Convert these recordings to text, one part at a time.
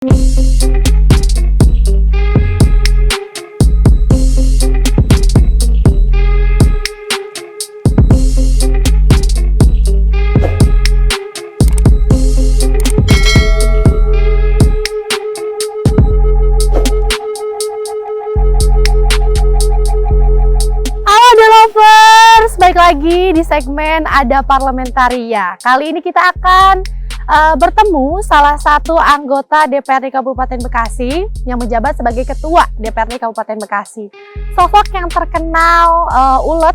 Baik lagi di segmen Ada Parlamentaria. Kali ini kita akan bertemu salah satu anggota DPRD Kabupaten Bekasi yang menjabat sebagai Ketua DPRD Kabupaten Bekasi. Sosok yang terkenal ulet,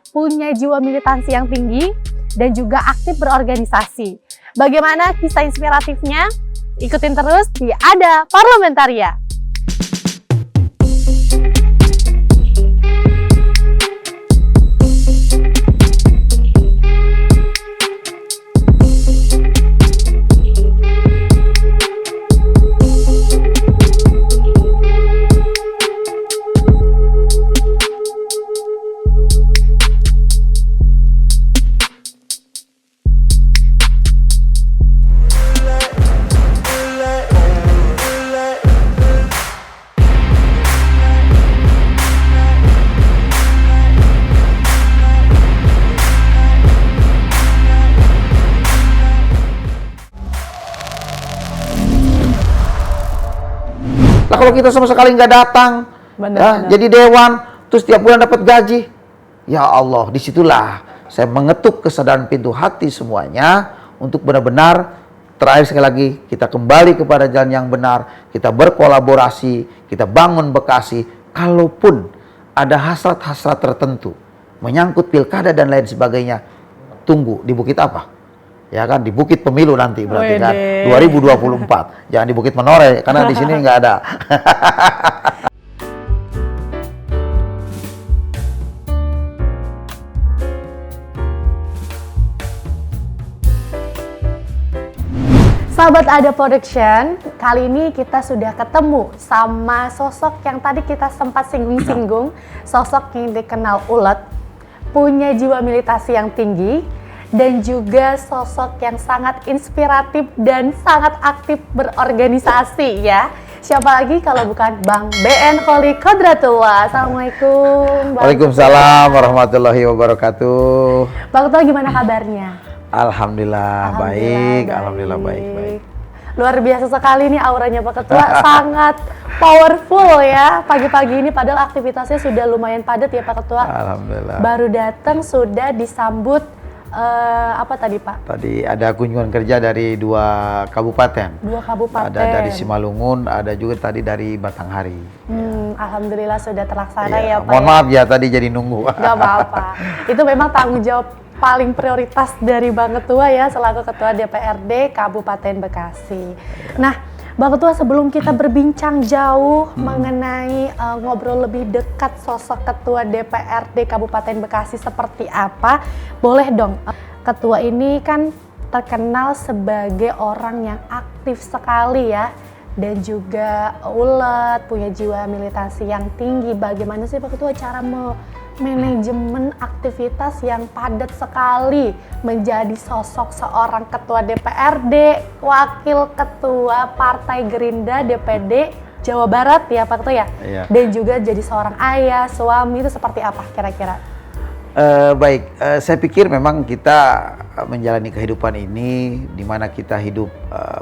punya jiwa militansi yang tinggi, dan juga aktif berorganisasi. Bagaimana kisah inspiratifnya? Ikutin terus di Ada Parlamentaria. Lah kalau kita sama sekali nggak datang, jadi dewan, terus tiap bulan dapat gaji, ya Allah, disitulah saya mengetuk kesadaran pintu hati semuanya untuk benar-benar terakhir sekali lagi kita kembali kepada jalan yang benar, kita berkolaborasi, kita bangun Bekasi. Kalaupun ada hasrat-hasrat tertentu menyangkut pilkada dan lain sebagainya, tunggu di bukit apa? Ya kan, di Bukit Pemilu nanti berarti kan 2024. Jangan di Bukit Menore karena di sini nggak ada. Sahabat Ada Production, kali ini kita sudah ketemu sama sosok yang tadi kita sempat singgung-singgung, sosok yang dikenal ulet, punya jiwa militasi yang tinggi, dan juga sosok yang sangat inspiratif dan sangat aktif berorganisasi ya. Siapa lagi kalau bukan Bang BN Kholi Kodratullah. Assalamualaikum. Waalaikumsalam warahmatullahi wabarakatuh. Bang Ketua, gimana kabarnya? Alhamdulillah baik. Alhamdulillah baik. Luar biasa sekali nih auranya Pak Ketua, sangat powerful ya. Pagi-pagi ini padahal aktivitasnya sudah lumayan padat ya Pak Ketua. Alhamdulillah. Baru datang sudah disambut apa tadi Pak? Tadi ada kunjungan kerja dari dua kabupaten. Ada dari Simalungun, ada juga tadi dari Batanghari. Alhamdulillah sudah terlaksana ya Pak. Mohon maaf ya tadi jadi nunggu. Gak apa-apa. Itu memang tanggung jawab paling prioritas dari Bang Ketua ya selaku Ketua DPRD Kabupaten Bekasi. Nah, Bang Ketua, sebelum kita berbincang jauh mengenai ngobrol lebih dekat sosok Ketua DPRD Kabupaten Bekasi seperti apa, boleh dong, Ketua ini kan terkenal sebagai orang yang aktif sekali ya, dan juga ulet, punya jiwa militansi yang tinggi. Bagaimana sih Pak Ketua cara manajemen aktivitas yang padat sekali menjadi sosok seorang Ketua DPRD, Wakil Ketua Partai Gerindra DPD Jawa Barat ya Pak Ketua ya? Iya. Dan juga jadi seorang ayah, suami, itu seperti apa kira-kira? Baik, saya pikir memang kita menjalani kehidupan ini di mana kita hidup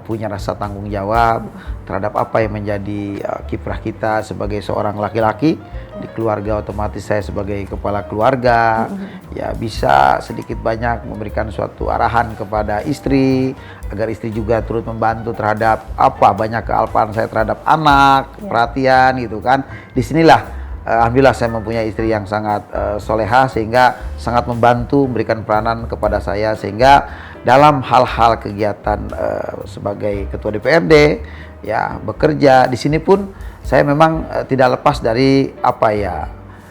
punya rasa tanggung jawab terhadap apa yang menjadi kiprah kita sebagai seorang laki-laki di keluarga. Otomatis saya sebagai kepala keluarga ya bisa sedikit banyak memberikan suatu arahan kepada istri agar istri juga turut membantu terhadap banyak kealpaan saya terhadap anak, perhatian gitu kan. Disinilah alhamdulillah saya mempunyai istri yang sangat solehah sehingga sangat membantu memberikan peranan kepada saya, sehingga dalam hal-hal kegiatan sebagai ketua DPRD ya bekerja di sini pun saya memang tidak lepas dari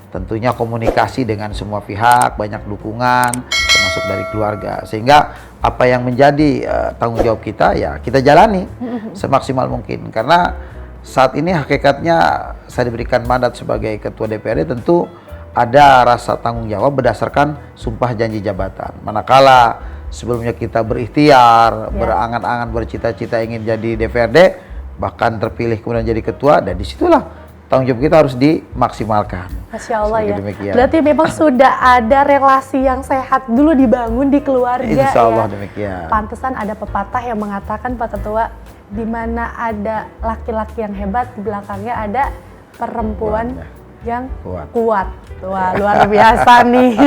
tentunya komunikasi dengan semua pihak, banyak dukungan termasuk dari keluarga, sehingga apa yang menjadi tanggung jawab kita ya kita jalani semaksimal mungkin. Karena saat ini hakikatnya saya diberikan mandat sebagai ketua DPRD, tentu ada rasa tanggung jawab berdasarkan sumpah janji jabatan. Manakala sebelumnya kita berikhtiar, berangan-angan, bercita-cita ingin jadi DPRD, bahkan terpilih kemudian jadi ketua, dan disitulah tanggung jawab kita harus dimaksimalkan. Masya Allah ya. Demikian. Berarti memang sudah ada relasi yang sehat dulu dibangun di keluarga. Insya Allah ya. demikian. Pantesan ada pepatah yang mengatakan, Pak Ketua, di mana ada laki-laki yang hebat, di belakangnya ada perempuan yang kuat. Wah, luar biasa nih.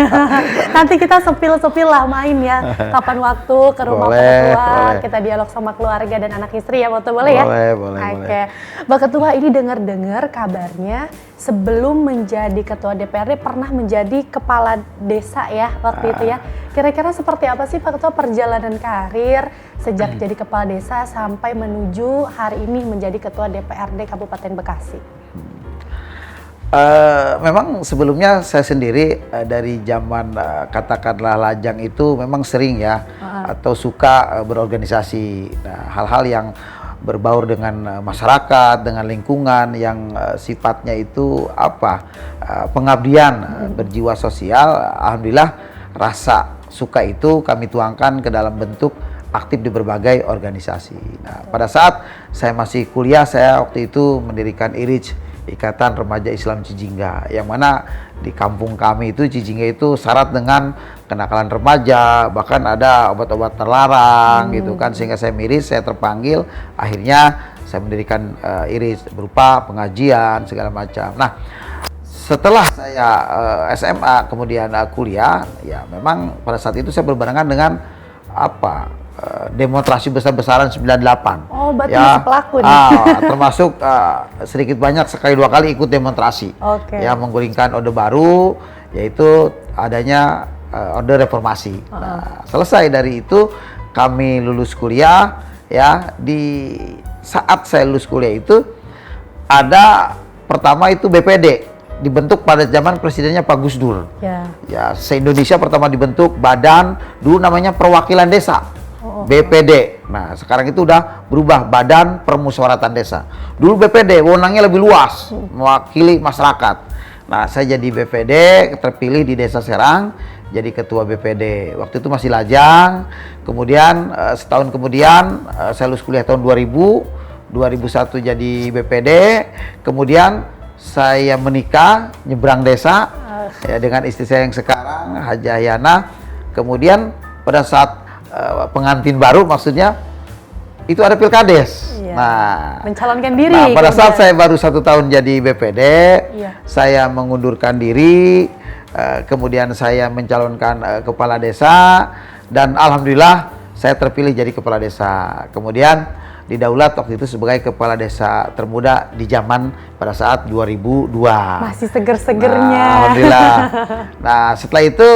Nanti kita sepil-sepil lah main ya. Kapan waktu ke rumah Pak Ketua, kita dialog sama keluarga dan anak istri ya, Pak Ketua, boleh ya? Boleh. Oke. Pak Ketua, ini dengar-dengar kabarnya sebelum menjadi Ketua DPRD pernah menjadi Kepala Desa ya waktu itu ya. Kira-kira seperti apa sih Pak Ketua perjalanan karir sejak jadi Kepala Desa sampai menuju hari ini menjadi Ketua DPRD Kabupaten Bekasi? Memang sebelumnya saya sendiri dari zaman katakanlah lajang itu memang sering ya atau suka berorganisasi. Nah, hal-hal yang berbaur dengan masyarakat, dengan lingkungan yang sifatnya itu pengabdian, berjiwa sosial. Alhamdulillah rasa suka itu kami tuangkan ke dalam bentuk aktif di berbagai organisasi. Nah, pada saat saya masih kuliah, saya waktu itu mendirikan IRIJ, Ikatan Remaja Islam Cijingga, yang mana di kampung kami itu Cijingga itu syarat dengan kenakalan remaja, bahkan ada obat-obat terlarang gitu kan, sehingga saya miris, saya terpanggil, akhirnya saya mendirikan IRIS berupa pengajian segala macam. Nah, setelah saya SMA kemudian kuliah, ya memang pada saat itu saya berbarengan dengan demonstrasi besar-besaran 98. Oh, berarti ya, masih pelaku nih. Termasuk sedikit banyak sekali 2 kali ikut demonstrasi. Ya, menggulingkan orde baru, yaitu adanya orde reformasi. Nah, selesai dari itu kami lulus kuliah, ya. Di saat saya lulus kuliah itu ada pertama itu BPD, dibentuk pada zaman presidennya Pak Gus Dur. Ya, se-Indonesia pertama dibentuk badan dulu namanya Perwakilan Desa. BPD. Nah, sekarang itu udah berubah Badan Permusyawaratan Desa. Dulu BPD wewenangnya lebih luas, mewakili masyarakat. Nah, saya jadi BPD, terpilih di Desa Serang, jadi ketua BPD. Waktu itu masih lajang. Kemudian setahun kemudian saya lulus kuliah tahun 2000, 2001 jadi BPD. Kemudian saya menikah, nyebrang desa ya, dengan istri saya yang sekarang, Haja Yana. Kemudian pada saat pengantin baru, maksudnya itu ada pilkades. Nah, mencalonkan diri. Nah, pada saat saya baru 1 tahun jadi BPD, saya mengundurkan diri, kemudian saya mencalonkan kepala desa, dan alhamdulillah saya terpilih jadi kepala desa. Kemudian didaulat waktu itu sebagai kepala desa termuda di zaman pada saat 2002. Masih seger-segernya. Nah, alhamdulillah. Nah, setelah itu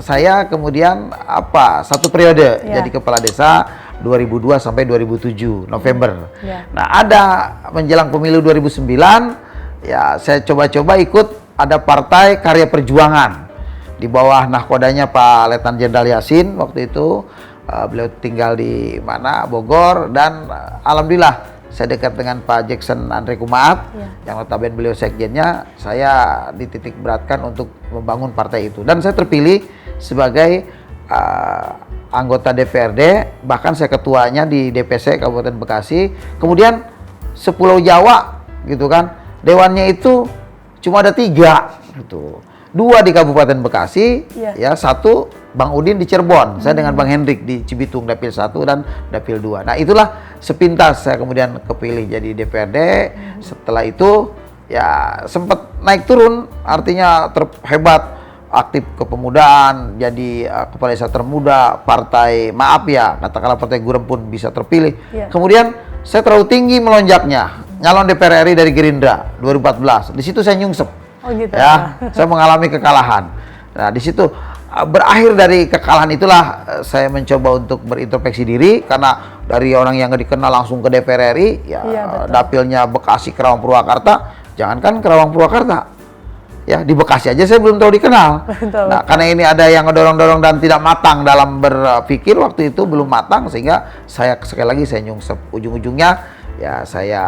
saya kemudian 1 periode jadi kepala desa 2002 sampai 2007 November. Nah, ada menjelang pemilu 2009 ya saya coba-coba ikut ada Partai Karya Perjuangan di bawah nahkodanya Pak Letnan Jenderal Yasin waktu itu. Beliau tinggal di Bogor, dan alhamdulillah saya dekat dengan Pak Jackson Andre Kumaat yang notabene beliau sekjennya. Saya dititik beratkan untuk membangun partai itu, dan saya terpilih sebagai anggota DPRD, bahkan saya ketuanya di DPC Kabupaten Bekasi. Kemudian sepulau Jawa gitu kan, dewannya itu cuma ada 3 gitu. 2 di Kabupaten Bekasi, ya 1 Bang Udin di Cirebon, saya dengan Bang Hendrik di Cibitung, Dapil 1 dan Dapil 2. Nah, itulah sepintas saya kemudian kepilih jadi DPRD. Setelah itu ya sempat naik turun, artinya terhebat, aktif kepemudaan, jadi kepala desa termuda, partai katakanlah Partai Gurem pun bisa terpilih. Kemudian saya terlalu tinggi melonjaknya, nyalon DPR RI dari Gerindra 2014. Di situ saya nyungsep. Gitu. Ya, saya mengalami kekalahan. Nah, di situ berakhir dari kekalahan itulah saya mencoba untuk berintrospeksi diri, karena dari orang yang nggak dikenal langsung ke DPR RI, dapilnya Bekasi, Kerawang, Purwakarta. Jangankan Kerawang, Purwakarta, ya di Bekasi aja saya belum terlalu dikenal. Nah, karena ini ada yang ngedorong-dorong dan tidak matang dalam berpikir waktu itu, belum matang, sehingga saya sekali lagi saya nyungsep. Ujung-ujungnya ya saya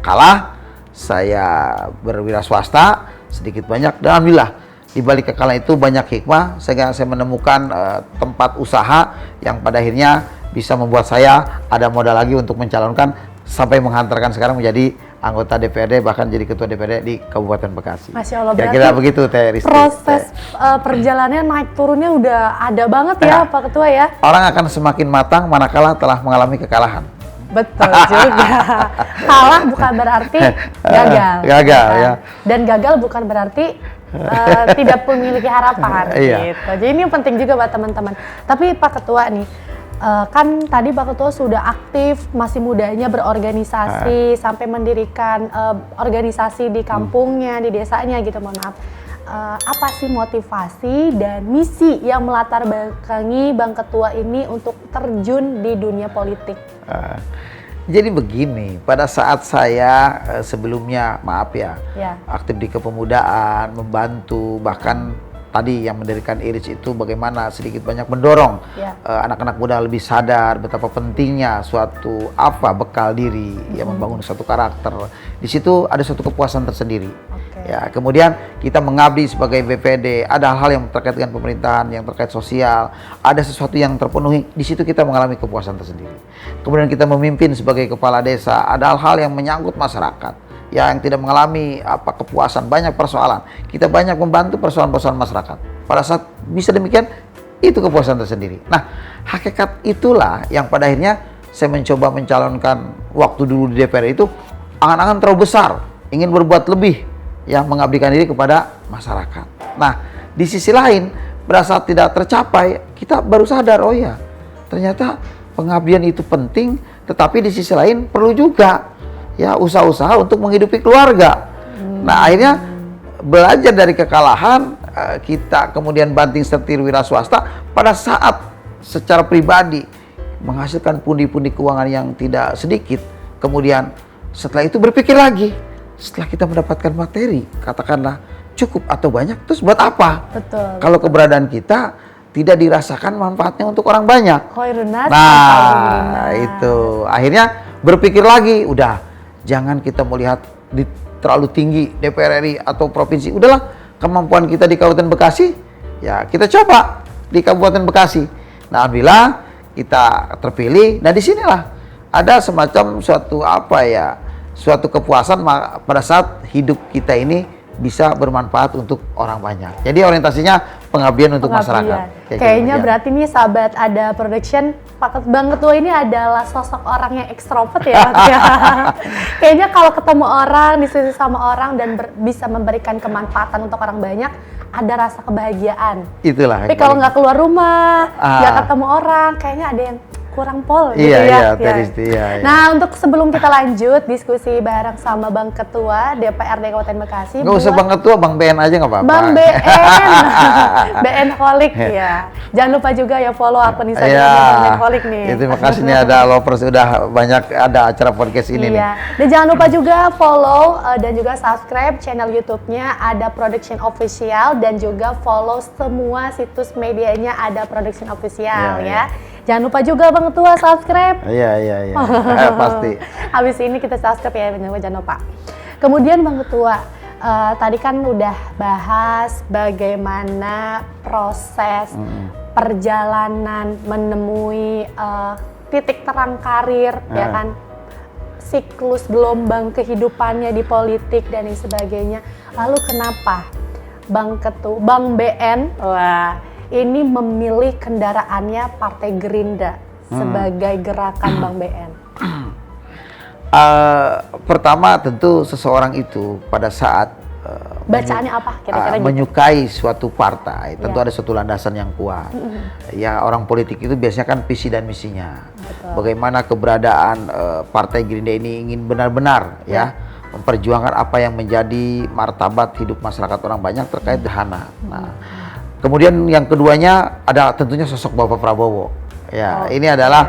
kalah, saya berwira swasta sedikit banyak, dan alhamdulillah di balik kekalahan itu banyak hikmah, sehingga saya menemukan tempat usaha yang pada akhirnya bisa membuat saya ada modal lagi untuk mencalonkan sampai menghantarkan sekarang menjadi anggota DPRD, bahkan jadi ketua DPRD di Kabupaten Bekasi. Masya Allah, Kira-kira berarti begitu Teh Risti. proses perjalanannya naik turunnya udah ada banget ya Pak Ketua ya. Orang akan semakin matang manakala telah mengalami kekalahan. Betul juga. Kalah bukan berarti gagal. Gagal, kan? ya. Dan gagal bukan berarti tidak memiliki harapan. Iya. Gitu. Jadi ini penting juga buat teman-teman. Tapi Pak Ketua nih, kan tadi Pak Ketua sudah aktif masih mudanya berorganisasi sampai mendirikan organisasi di kampungnya, di desanya gitu, mohon maaf. Apa sih motivasi dan misi yang melatar belakangi Bang Ketua ini untuk terjun di dunia politik? Jadi begini, pada saat saya sebelumnya aktif di kepemudaan, membantu, bahkan tadi yang mendirikan Iris itu bagaimana sedikit banyak mendorong anak-anak muda lebih sadar betapa pentingnya suatu bekal diri, yang membangun suatu karakter. Di situ ada suatu kepuasan tersendiri. Ya, kemudian kita mengabdi sebagai BPD, ada hal-hal yang terkait dengan pemerintahan, yang terkait sosial, ada sesuatu yang terpenuhi, di situ kita mengalami kepuasan tersendiri. Kemudian kita memimpin sebagai kepala desa, ada hal-hal yang menyangkut masyarakat, yang tidak mengalami kepuasan, banyak persoalan. Kita banyak membantu persoalan-persoalan masyarakat. Pada saat bisa demikian, itu kepuasan tersendiri. Nah, hakikat itulah yang pada akhirnya saya mencoba mencalonkan waktu dulu di DPR itu, angan-angan terlalu besar, ingin berbuat lebih, yang mengabdikan diri kepada masyarakat. Nah, di sisi lain, pada saat tidak tercapai, kita baru sadar, oh ya, ternyata pengabdian itu penting, tetapi di sisi lain perlu juga ya usaha-usaha untuk menghidupi keluarga. Nah, akhirnya belajar dari kekalahan, kita kemudian banting setir wira swasta pada saat secara pribadi menghasilkan pundi-pundi keuangan yang tidak sedikit. Kemudian setelah itu berpikir lagi, setelah kita mendapatkan materi, katakanlah cukup atau banyak, terus buat apa? Betul. Kalau keberadaan kita tidak dirasakan manfaatnya untuk orang banyak. Nah, itu akhirnya berpikir lagi, udah jangan kita melihat terlalu tinggi DPR RI atau provinsi. Udahlah, kemampuan kita di Kabupaten Bekasi, ya kita coba di Kabupaten Bekasi. Nah, alhamdulillah kita terpilih. Nah, disinilah ada semacam suatu kepuasan pada saat hidup kita ini bisa bermanfaat untuk orang banyak. Jadi orientasinya pengabdian untuk masyarakat. Kayaknya berarti nih sahabat Ada Production, Bang Ketua ini adalah sosok orang yang ekstrovert ya. Kayaknya kalau ketemu orang, diskusi sama orang dan bisa memberikan kemanfaatan untuk orang banyak, ada rasa kebahagiaan. Itulah. Tapi kalau nggak keluar rumah, nggak ketemu orang, kayaknya ada yang kurang pol gitu ya. Nah, untuk sebelum kita lanjut diskusi bareng sama Bang Ketua DPRD Kabupaten Bekasi. Nggak usah Bang Ketua, Bang BN aja nggak apa-apa. Bang BN, BN Holik ya. Jangan lupa juga ya follow akun Instagramnya Bang BN Holik nih. Terima kasih nih ada lovers, udah banyak ada acara podcast ini nih. Dan jangan lupa juga follow dan juga subscribe channel YouTube-nya Ada Production Official, dan juga follow semua situs medianya Ada Production Official ya. Jangan lupa juga Bang Ketua subscribe. Iya. Pasti. Habis ini kita subscribe ya, jangan lupa. Kemudian Bang Ketua, tadi kan udah bahas bagaimana proses perjalanan menemui titik terang karir, ya kan? Siklus gelombang kehidupannya di politik dan lain sebagainya. Lalu kenapa Bang Ketua, Bang BN, ini memilih kendaraannya Partai Gerindra sebagai gerakan Bang BN? Pertama tentu seseorang itu pada saat bacaannya apa kira-kira menyukai suatu partai, tentu ada suatu landasan yang kuat. Ya, orang politik itu biasanya kan visi dan misinya. Betul. Bagaimana keberadaan Partai Gerindra ini ingin benar-benar memperjuangkan apa yang menjadi martabat hidup masyarakat orang banyak terkait dahana. Nah, kemudian yang keduanya ada tentunya sosok Bapak Prabowo. Ya, ini adalah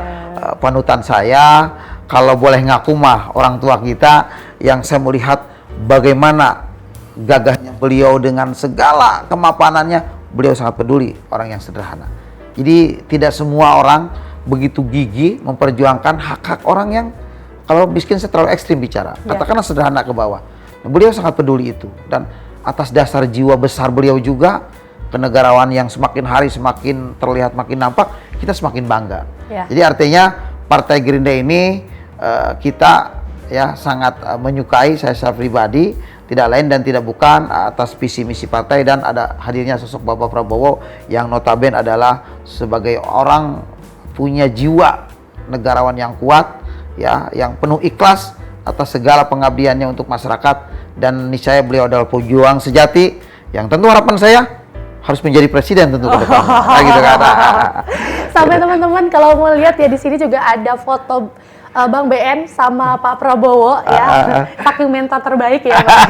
panutan saya. Kalau boleh ngaku mah orang tua kita yang saya melihat bagaimana gagahnya beliau dengan segala kemapanannya, beliau sangat peduli orang yang sederhana. Jadi tidak semua orang begitu gigih memperjuangkan hak-hak orang yang kalau miskin saya terlalu ekstrim bicara. Katakanlah sederhana ke bawah. Beliau sangat peduli itu, dan atas dasar jiwa besar beliau juga, kenegarawan yang semakin hari semakin terlihat makin nampak, kita semakin bangga. Jadi artinya Partai Gerindra ini kita ya sangat menyukai, saya secara pribadi, tidak lain dan tidak bukan atas visi misi partai dan ada hadirnya sosok Bapak Prabowo yang notabene adalah sebagai orang punya jiwa negarawan yang kuat, ya, yang penuh ikhlas atas segala pengabdiannya untuk masyarakat, dan niscaya beliau adalah pejuang sejati yang tentu harapan saya harus menjadi presiden tentu ke depan. Nah, gitu kan. Sampai teman-teman kalau mau lihat ya di sini juga ada foto Bang BN sama Pak Prabowo ya, saking mentor terbaik ya Bang.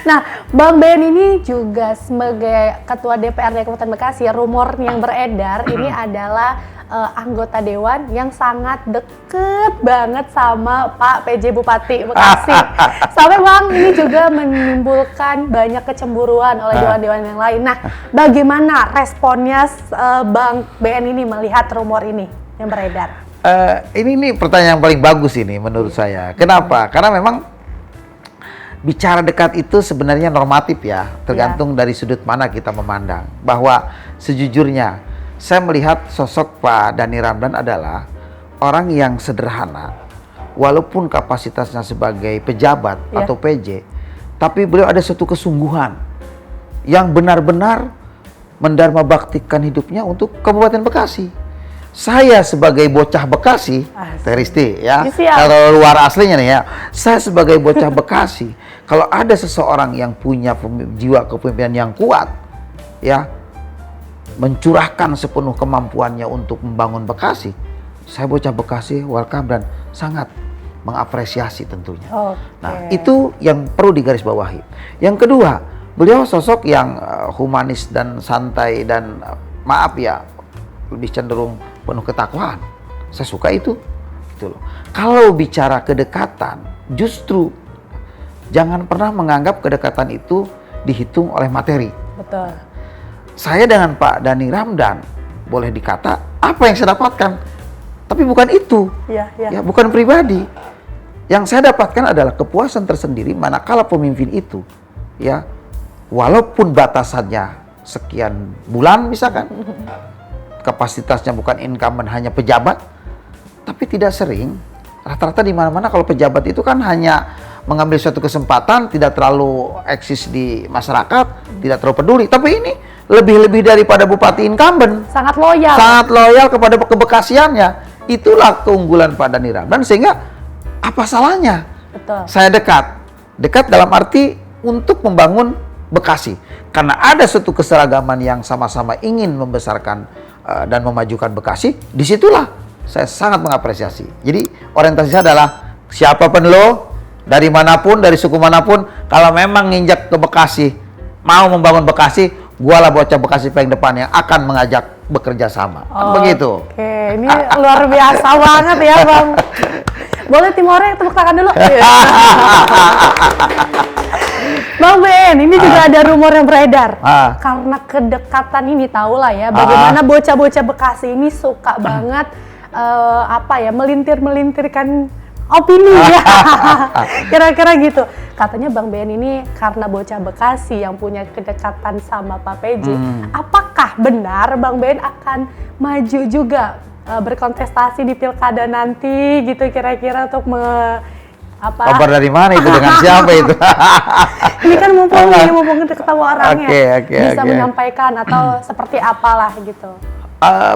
Nah, Bang BN ini juga sebagai Ketua DPRD Kabupaten Bekasi, rumor yang beredar ini adalah anggota dewan yang sangat deket banget sama Pak PJ Bupati Bekasi. Sampai Bang ini juga menimbulkan banyak kecemburuan oleh dewan-dewan yang lain. Nah, bagaimana responnya Bang BN ini melihat rumor ini yang beredar? Ini pertanyaan yang paling bagus ini menurut saya. Kenapa? Karena memang bicara dekat itu sebenarnya normatif ya, tergantung dari sudut mana kita memandang. Bahwa sejujurnya saya melihat sosok Pak Dhani Ramdan adalah orang yang sederhana, walaupun kapasitasnya sebagai pejabat atau PJ, tapi beliau ada suatu kesungguhan yang benar-benar mendharma baktikan hidupnya untuk Kabupaten Bekasi. Saya sebagai bocah Bekasi, Teristi ya, kalau luar aslinya nih ya, saya sebagai bocah Bekasi, kalau ada seseorang yang punya jiwa kepemimpinan yang kuat, ya, mencurahkan sepenuh kemampuannya untuk membangun Bekasi, saya bocah Bekasi welcome dan sangat mengapresiasi tentunya. Nah, itu yang perlu digarisbawahi. Yang kedua, beliau sosok yang humanis dan santai dan maaf ya, lebih cenderung penuh ketakwaan. Saya suka itu. Gitu loh. Kalau bicara kedekatan, justru jangan pernah menganggap kedekatan itu dihitung oleh materi. Betul. Saya dengan Pak Dhani Ramdan boleh dikata apa yang saya dapatkan, tapi bukan itu. Ya, bukan pribadi. Yang saya dapatkan adalah kepuasan tersendiri manakala pemimpin itu, ya, walaupun batasannya sekian bulan misalkan, kapasitasnya bukan incumbent hanya pejabat, tapi tidak sering. Rata-rata di mana-mana kalau pejabat itu kan hanya mengambil suatu kesempatan, tidak terlalu eksis di masyarakat, tidak terlalu peduli. Tapi ini lebih daripada bupati incumbent. Sangat loyal. Sangat loyal kepada kebekasiannya. Itulah keunggulan Pak Dhani Ramdan, sehingga apa salahnya? Betul. Saya dekat. Dekat dalam arti untuk membangun Bekasi. Karena ada suatu keseragaman yang sama-sama ingin membesarkan dan memajukan Bekasi, disitulah saya sangat mengapresiasi. Jadi orientasi saya adalah siapapun lo, dari manapun, dari suku manapun, kalau memang nginjak ke Bekasi, mau membangun Bekasi, gualah bocah Bekasi paling depan yang akan mengajak bekerja sama. Begitu. Oke, ini luar biasa banget ya Bang. Boleh Timore tepuk tangan dulu. Bang Ben, ini juga ada rumor yang beredar. Karena kedekatan ini, tahulah ya bagaimana bocah-bocah Bekasi ini suka banget melintir-melintirkan opini ya. Kira-kira gitu. Katanya Bang Ben ini karena bocah Bekasi yang punya kedekatan sama Pak PJ. Apakah benar Bang Ben akan maju juga berkontestasi di pilkada nanti gitu kira-kira untuk kabar dari mana itu, dengan siapa itu? Ini kan mumpung ketemu orangnya, bisa menyampaikan atau seperti apalah gitu.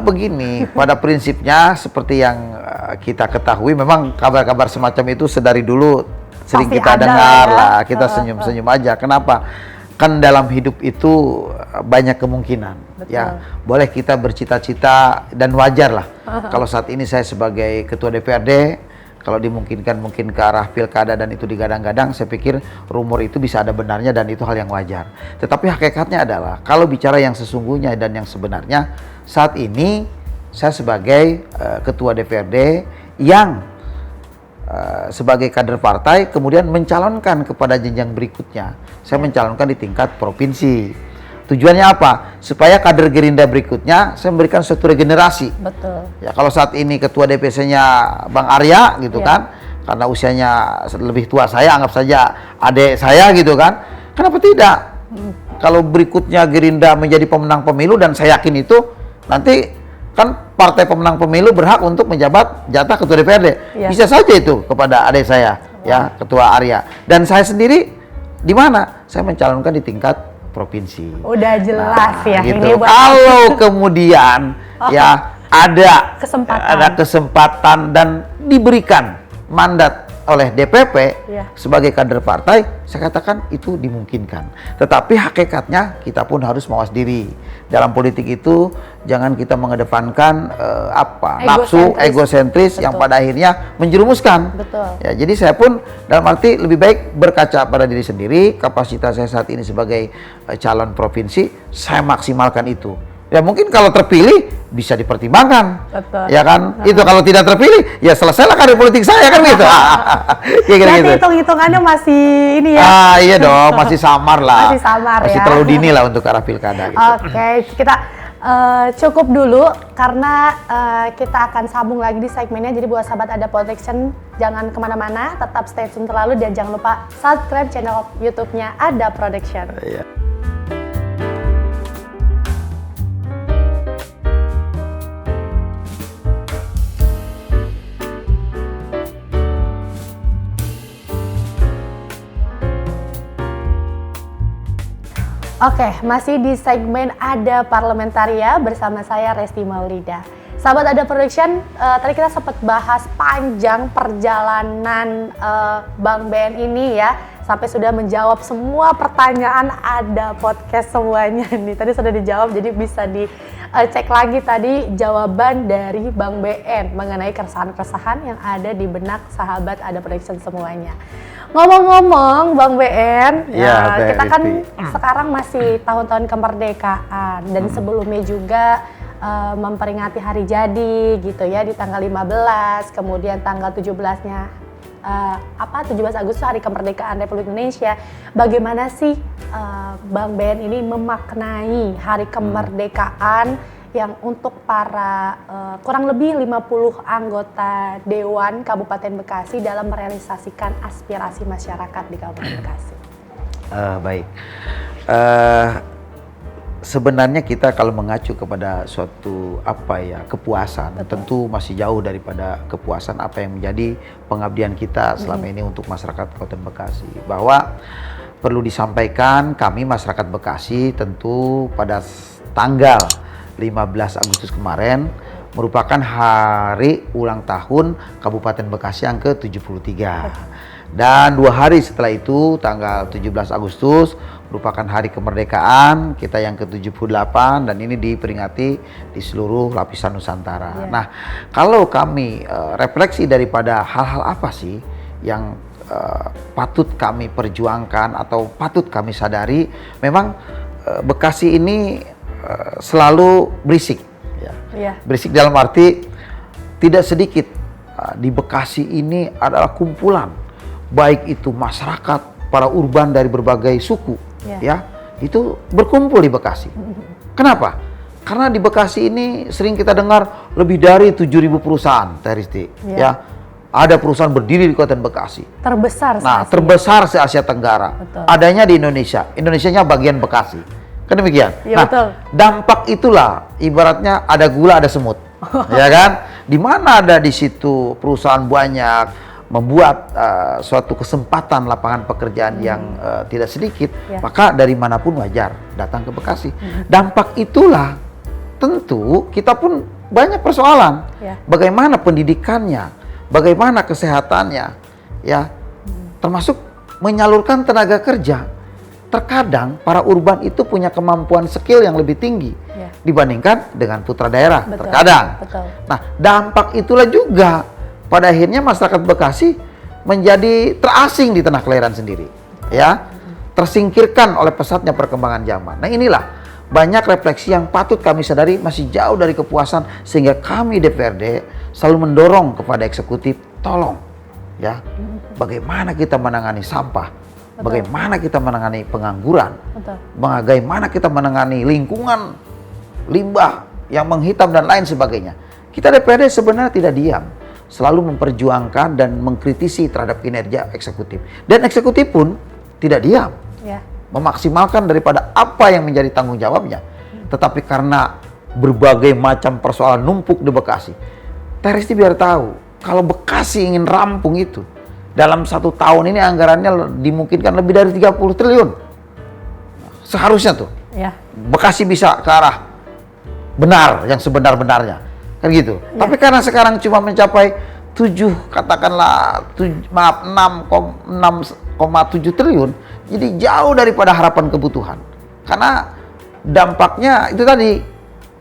Begini, pada prinsipnya seperti yang kita ketahui, memang kabar-kabar semacam itu sedari dulu sering pasti kita ada, dengar ya? lah, kita senyum-senyum aja. Kenapa? Kan dalam hidup itu banyak kemungkinan. Betul. Ya, boleh kita bercita-cita dan wajar lah. Kalau saat ini saya sebagai ketua DPRD, kalau dimungkinkan mungkin ke arah pilkada dan itu digadang-gadang, saya pikir rumor itu bisa ada benarnya dan itu hal yang wajar. Tetapi hakikatnya adalah kalau bicara yang sesungguhnya dan yang sebenarnya, saat ini saya sebagai ketua DPRD yang sebagai kader partai kemudian mencalonkan kepada jenjang berikutnya. Saya mencalonkan di tingkat provinsi. Tujuannya apa? Supaya kader Gerindra berikutnya saya memberikan suatu regenerasi. Betul. Ya, kalau saat ini ketua DPC-nya Bang Arya gitu kan, karena usianya lebih tua saya, anggap saja adik saya gitu kan. Kenapa tidak? Kalau berikutnya Gerindra menjadi pemenang pemilu, dan saya yakin itu nanti kan partai pemenang pemilu berhak untuk menjabat jatah ketua DPRD. Iya. Bisa saja itu kepada adik saya, ya, Ketua Arya. Dan saya sendiri di mana? Saya mencalonkan di tingkat provinsi. Udah jelas ya gitu. ini buat Kalau kemudian ya ada kesempatan dan diberikan mandat oleh DPP Iya. sebagai kader partai, saya katakan itu dimungkinkan. Tetapi hakikatnya kita pun harus mawas diri. Dalam politik itu jangan kita mengedepankan nafsu egosentris yang pada akhirnya menjerumuskan. Betul. Ya, jadi saya pun dalam arti lebih baik berkaca pada diri sendiri. Kapasitas saya saat ini sebagai calon provinsi, saya maksimalkan itu. Ya mungkin kalau terpilih bisa dipertimbangkan. Betul. Ya kan? Itu kalau tidak terpilih ya selesailah karir politik saya kan gitu. Berarti hitung-hitungannya masih ini ya. Iya dong, masih samar lah. Masih samar masih ya. terlalu dini lah untuk arah pilkada gitu. Oke, kita cukup dulu karena kita akan sambung lagi di segmennya. Jadi buat sahabat Ada Protection jangan kemana-mana, tetap stay tune terlalu dan jangan lupa subscribe channel YouTube-nya Ada Protection. Iya. Oke, masih di segmen Ada Parlamentaria bersama saya Resti Maulida. Sahabat Ada Production, tadi kita sempat bahas panjang perjalanan Bang Ben ini ya, sampai sudah menjawab semua pertanyaan Ada Podcast semuanya nih. Tadi sudah dijawab, jadi bisa dicek lagi tadi jawaban dari Bang BN mengenai keresahan-keresahan yang ada di benak sahabat Ada Production semuanya. Ngomong-ngomong Bang BN, ya, kita kan sekarang masih tahun-tahun kemerdekaan dan sebelumnya juga memperingati hari jadi gitu ya di tanggal 15, kemudian tanggal 17-nya 17 Agustus hari kemerdekaan Republik Indonesia. Bagaimana sih Bang BN ini memaknai hari kemerdekaan yang untuk para kurang lebih 50 anggota Dewan Kabupaten Bekasi dalam merealisasikan aspirasi masyarakat di Kabupaten Bekasi? Baik. Sebenarnya kita kalau mengacu kepada suatu kepuasan, Betul. tentu masih jauh daripada kepuasan apa yang menjadi pengabdian kita selama ini untuk masyarakat Kabupaten Bekasi. Bahwa perlu disampaikan kami masyarakat Bekasi tentu pada tanggal 15 Agustus kemarin merupakan hari ulang tahun Kabupaten Bekasi yang ke-73. Dan 2 hari setelah itu, tanggal 17 Agustus, merupakan hari kemerdekaan kita yang ke-78 dan ini diperingati di seluruh lapisan Nusantara. Yeah. Nah, kalau kami refleksi daripada hal-hal apa sih yang patut kami perjuangkan atau patut kami sadari, memang Bekasi ini selalu berisik, ya. Yeah. Berisik dalam arti tidak sedikit di Bekasi ini adalah kumpulan, baik itu masyarakat, para urban dari berbagai suku, ya, itu berkumpul di Bekasi. Kenapa? Karena di Bekasi ini sering kita dengar lebih dari 7.000 perusahaan, Teristi, ya. Ada perusahaan berdiri di Kabupaten Bekasi. Terbesar se-Asia. Terbesar se-Asia Tenggara. Betul. Adanya di Indonesia. Indonesianya bagian Bekasi. Kan demikian. Ya, betul. Dampak itulah ibaratnya ada gula ada semut, ya kan? Di mana ada di situ perusahaan banyak membuat suatu kesempatan lapangan pekerjaan yang tidak sedikit, maka dari manapun wajar datang ke Bekasi. Dampak itulah tentu kita pun banyak persoalan. Bagaimana pendidikannya, bagaimana kesehatannya, ya, termasuk menyalurkan tenaga kerja. Terkadang para urban itu punya kemampuan skill yang lebih tinggi dibandingkan dengan putra daerah. Betul, terkadang. betul. Nah, dampak itulah juga pada akhirnya masyarakat Bekasi menjadi terasing di tanah kelahiran sendiri, ya, tersingkirkan oleh pesatnya perkembangan zaman. Nah, inilah banyak refleksi yang patut kami sadari masih jauh dari kepuasan sehingga kami DPRD selalu mendorong kepada eksekutif, tolong, ya, bagaimana kita menangani sampah. Betul. Bagaimana kita menangani pengangguran, betul. Bagaimana kita menangani lingkungan, limbah yang menghitam dan lain sebagainya. Kita DPRD sebenarnya tidak diam, selalu memperjuangkan dan mengkritisi terhadap kinerja eksekutif. Dan eksekutif pun tidak diam, memaksimalkan daripada apa yang menjadi tanggung jawabnya. Tetapi karena berbagai macam persoalan numpuk di Bekasi. Teristi biar tahu, kalau Bekasi ingin rampung itu, dalam 1 tahun ini anggarannya dimungkinkan lebih dari 30 triliun. Seharusnya tuh, Ya. Bekasi bisa ke arah benar, yang sebenar-benarnya. Kan gitu. Ya. Tapi karena sekarang cuma mencapai 7, katakanlah 6,7 triliun, jadi jauh daripada harapan kebutuhan. Karena dampaknya itu tadi,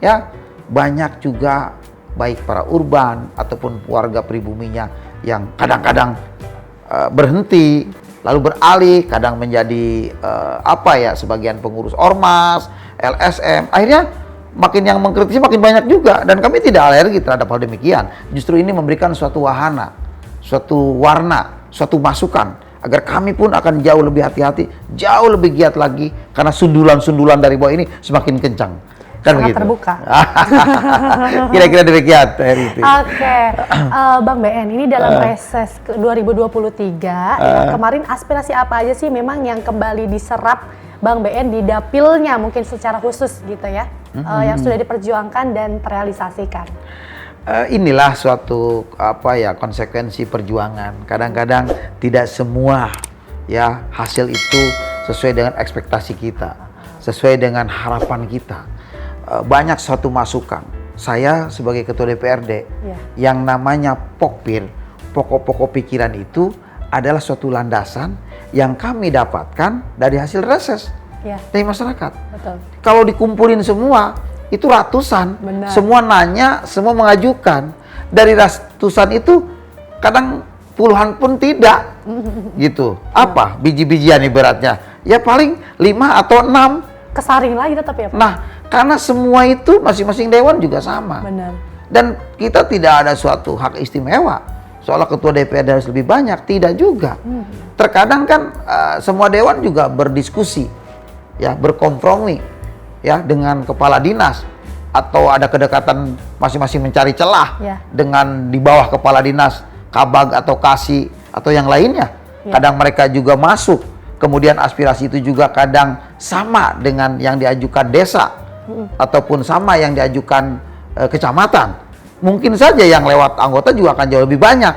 ya, banyak juga baik para urban ataupun warga pribuminya yang kadang-kadang berhenti, lalu beralih, kadang menjadi sebagian pengurus ormas, LSM, akhirnya makin yang mengkritisi makin banyak juga, dan kami tidak alergi terhadap hal demikian. Justru ini memberikan suatu wahana, suatu warna, suatu masukan agar kami pun akan jauh lebih hati-hati, jauh lebih giat lagi, karena sundulan-sundulan dari bawah ini semakin kencang. Kan Sangat begitu. terbuka. Kira-kira demikian. Oke, Bang BN, ini dalam reses ke 2023, kemarin aspirasi apa aja sih memang yang kembali diserap Bang BN di dapilnya mungkin secara khusus gitu ya, yang sudah diperjuangkan dan terrealisasikan? Inilah suatu konsekuensi perjuangan. Kadang-kadang tidak semua ya hasil itu sesuai dengan ekspektasi kita, sesuai dengan harapan kita. Banyak suatu masukan. Saya sebagai ketua DPRD, yang namanya POKPIR, pokok-pokok pikiran itu adalah suatu landasan yang kami dapatkan dari hasil reses dari masyarakat. Betul. Kalau dikumpulin semua, itu ratusan. Benar. Semua nanya, semua mengajukan. Dari ratusan itu, kadang puluhan pun tidak. Gitu. Apa biji-bijian ibaratnya? Ya paling 5 atau 6. Kesaring lagi tetap ya Pak? Nah, karena semua itu masing-masing dewan juga sama. Benar. Dan kita tidak ada suatu hak istimewa. Seolah ketua DPRD harus lebih banyak, tidak juga. Terkadang kan semua dewan juga berdiskusi, ya, berkompromi, ya, dengan kepala dinas, atau ada kedekatan masing-masing mencari celah dengan di bawah kepala dinas, kabag atau kasih atau yang lainnya. Kadang mereka juga masuk. Kemudian aspirasi itu juga kadang sama dengan yang diajukan desa ataupun sama yang diajukan kecamatan. Mungkin saja yang lewat anggota juga akan jauh lebih banyak.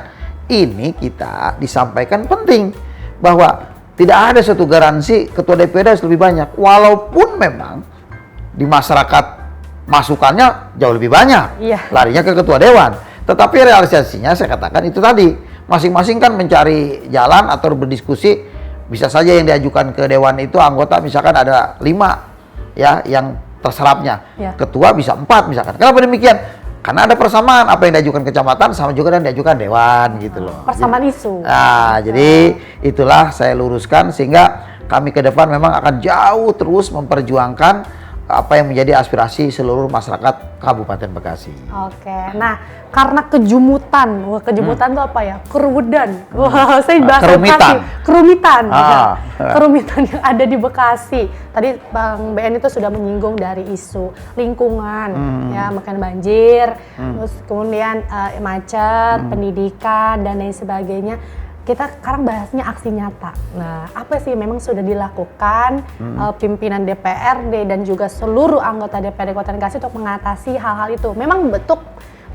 Ini kita disampaikan penting bahwa tidak ada suatu garansi ketua DPRD harus lebih banyak. Walaupun memang di masyarakat masukannya jauh lebih banyak, larinya ke ketua dewan. Tetapi realisasinya saya katakan itu tadi, masing-masing kan mencari jalan atau berdiskusi. Bisa saja yang diajukan ke dewan itu anggota misalkan ada 5 ya yang terserapnya. Ketua bisa 4 misalkan. Kenapa demikian? Karena ada persamaan apa yang diajukan kecamatan sama juga yang diajukan dewan gitu loh. Persamaan isu. Nah, jadi itulah saya luruskan sehingga kami ke depan memang akan jauh terus memperjuangkan apa yang menjadi aspirasi seluruh masyarakat Kabupaten Bekasi. Oke, nah karena kejumutan, kejumutan itu apa ya? Keruwedan. Wah, saya bahasa kerumitan. Kerumitan yang ada di Bekasi. Tadi Bang BN itu sudah menyinggung dari isu lingkungan, ya, makan banjir, terus kemudian macet, pendidikan dan lain sebagainya. Kita sekarang bahasnya aksi nyata. Nah, apa sih memang sudah dilakukan pimpinan DPRD dan juga seluruh anggota DPRD Kota Bekasi untuk mengatasi hal-hal itu? Memang bentuk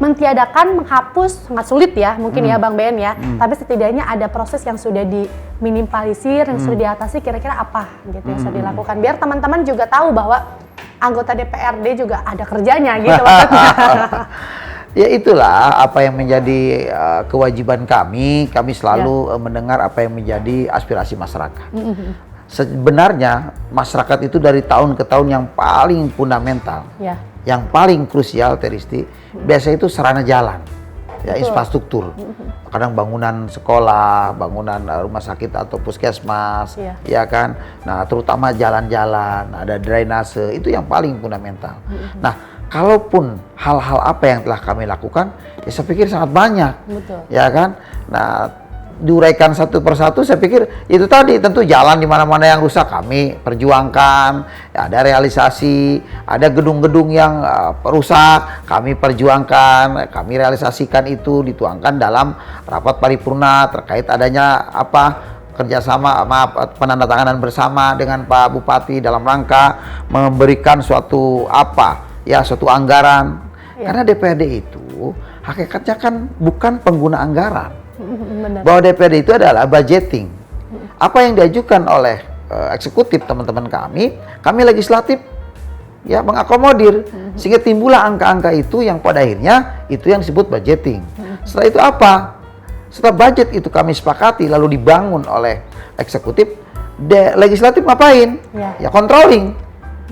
mentiadakan, menghapus sangat sulit ya, mungkin ya Bang Ben ya. Tapi setidaknya ada proses yang sudah diminimalisir, yang sudah diatasi. Kira-kira apa gitu yang sudah dilakukan? Biar teman-teman juga tahu bahwa anggota DPRD juga ada kerjanya gitu maksudnya. Ya itulah apa yang menjadi kewajiban kami selalu mendengar apa yang menjadi aspirasi masyarakat. Sebenarnya masyarakat itu dari tahun ke tahun yang paling fundamental, yang paling krusial Teristi, biasanya itu sarana jalan, ya infrastruktur. Kadang bangunan sekolah, bangunan rumah sakit atau puskesmas, ya kan. Nah terutama jalan-jalan, ada drainase, itu yang paling fundamental. Nah kalaupun hal-hal apa yang telah kami lakukan, ya saya pikir sangat banyak, ya kan. Nah, diuraikan satu persatu, saya pikir itu tadi tentu jalan di mana-mana yang rusak kami perjuangkan, ya, ada realisasi, ada gedung-gedung yang rusak kami perjuangkan, kami realisasikan itu dituangkan dalam rapat paripurna terkait adanya kerjasama penandatanganan bersama dengan Pak Bupati dalam rangka memberikan suatu ya suatu anggaran. Karena DPRD itu hakikatnya kan bukan pengguna anggaran. Benar. Bahwa DPRD itu adalah budgeting. Apa yang diajukan oleh eksekutif teman-teman kami legislatif ya mengakomodir sehingga timbullah angka-angka itu yang pada akhirnya itu yang disebut budgeting. Setelah itu apa? Setelah budget itu kami sepakati lalu dibangun oleh eksekutif, legislatif ngapain? Ya controlling.